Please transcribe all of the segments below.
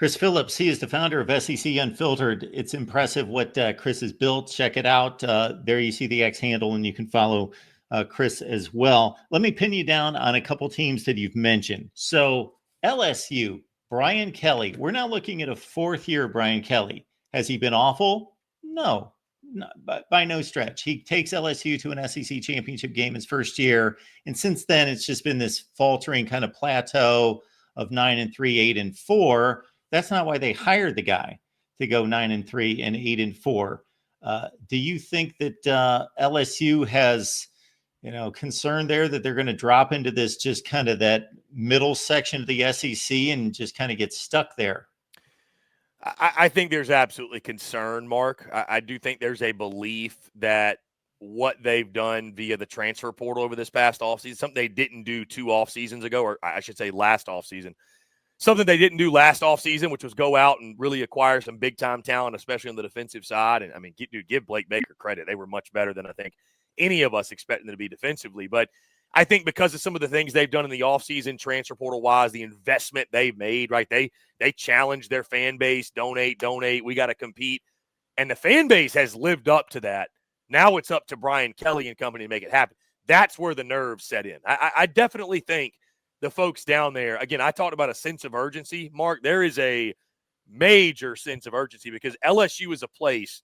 Chris Phillips, he is the founder of SEC Unfiltered. It's impressive what Chris has built. Check it out. There you see the X handle, and you can follow Chris as well. Let me pin you down on a couple teams that you've mentioned. So LSU, Brian Kelly. We're now looking at a fourth year Brian Kelly. Has he been awful? No, by no stretch. He takes LSU to an SEC championship game his first year. And since then, it's just been this faltering kind of plateau of 9-3, 8-4. That's not why they hired the guy to go 9-3 and 8-4. Do you think that LSU has, concern there that they're going to drop into this just kind of that middle section of the SEC and just kind of get stuck there? I think there's absolutely concern, Mark. I do think there's a belief that what they've done via the transfer portal over this past offseason, something they didn't do 2 off seasons ago, or I should say last offseason, something they didn't do last offseason, which was go out and really acquire some big-time talent, especially on the defensive side. And, I mean, give Blake Baker credit. They were much better than I think any of us expected them to be defensively. But I think because of some of the things they've done in the offseason, transfer portal-wise, the investment they've made, right, they challenged their fan base, donate, we got to compete. And the fan base has lived up to that. Now it's up to Brian Kelly and company to make it happen. That's where the nerves set in. I definitely think the folks down there, again, I talked about a sense of urgency, Mark. There is a major sense of urgency because LSU is a place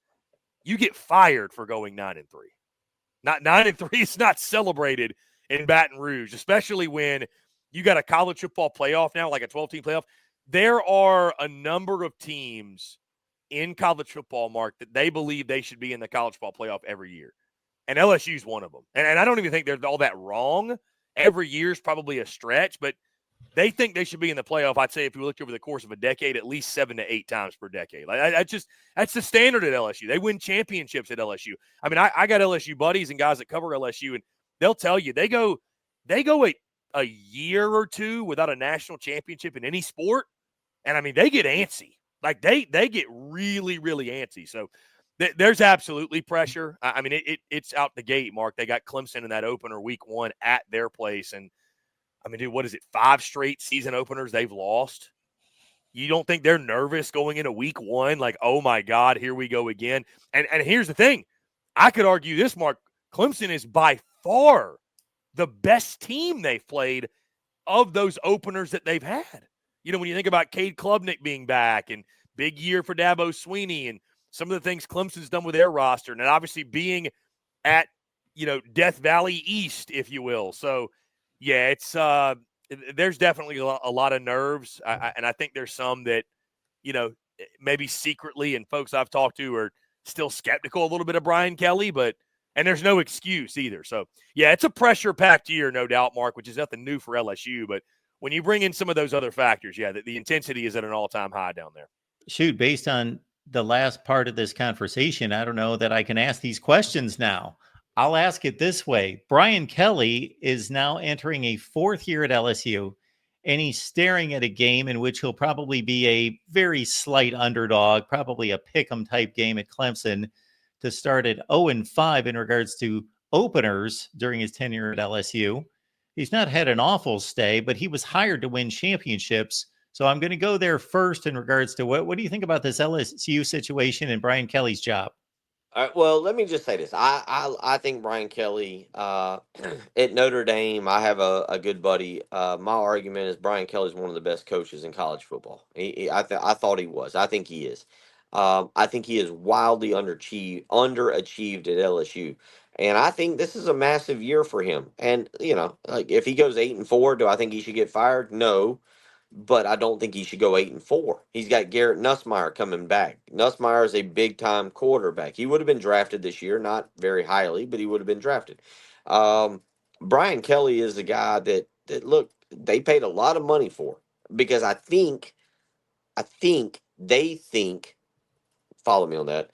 you get fired for going 9-3. Not 9-3 is not celebrated in Baton Rouge, especially when you got a college football playoff now, like a 12-team playoff. There are a number of teams in college football, Mark, that they believe they should be in the college football playoff every year. And LSU's one of them. And I don't even think they're all that wrong. Every year is probably a stretch, but they think they should be in the playoff. I'd say if you looked over the course of a decade, at least 7 to 8 times per decade. That's the standard at LSU. They win championships at LSU. I mean, I got LSU buddies and guys that cover LSU, and they'll tell you they go a year or two without a national championship in any sport, and I mean they get antsy. Like they get really, really antsy. So there's absolutely pressure. I mean, it's out the gate, Mark. They got Clemson in that opener week 1 at their place. And, I mean, dude, what is it, 5 straight season openers they've lost? You don't think they're nervous going into week 1? Like, oh, my God, here we go again. And here's the thing. I could argue this, Mark. Clemson is by far the best team they've played of those openers that they've had. You know, when you think about Cade Klubnik being back and big year for Dabo Swinney and some of the things Clemson's done with their roster, and obviously being at, Death Valley East, if you will. So, yeah, it's there's definitely a lot of nerves, and I think there's some that, maybe secretly, and folks I've talked to are still skeptical a little bit of Brian Kelly, and there's no excuse either. So, yeah, it's a pressure-packed year, no doubt, Mark, which is nothing new for LSU, but when you bring in some of those other factors, yeah, the intensity is at an all-time high down there. Shoot, based on the last part of this conversation, I don't know that I can ask these questions now. I'll ask it this way. Brian Kelly is now entering a 4th year at LSU, and he's staring at a game in which he'll probably be a very slight underdog, probably a pick'em type game at Clemson to start at 0-5 in regards to openers during his tenure at LSU. He's not had an awful stay, but he was hired to win championships. So I'm going to go there first in regards to what do you think about this LSU situation and Brian Kelly's job? All right, well, let me just say this. I think Brian Kelly at Notre Dame, I have a good buddy. My argument is Brian Kelly is one of the best coaches in college football. I thought he was. I think he is. I think he is wildly underachieved at LSU. And I think this is a massive year for him. And, like if he goes 8-4, do I think he should get fired? No. But I don't think he should go 8-4. He's got Garrett Nussmeier coming back. Nussmeier is a big time quarterback. He would have been drafted this year, not very highly, but he would have been drafted. Brian Kelly is a guy that look, they paid a lot of money for because I think they think, follow me on that,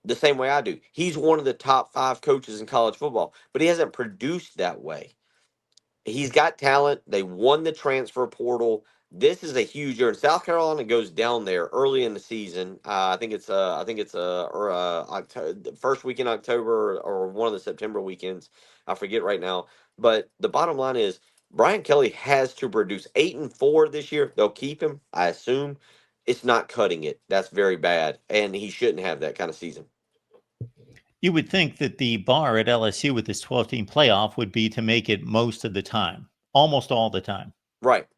the same way I do. He's one of the top 5 coaches in college football, but he hasn't produced that way. He's got talent. They won the transfer portal. This is a huge year. And South Carolina goes down there early in the season. I think it's October, first week in October or one of the September weekends. I forget right now. But the bottom line is Brian Kelly has to produce 8-4 this year. They'll keep him, I assume. it's not cutting it. That's very bad, and he shouldn't have that kind of season. You would think that the bar at LSU with this 12-team playoff would be to make it most of the time, almost all the time. Right.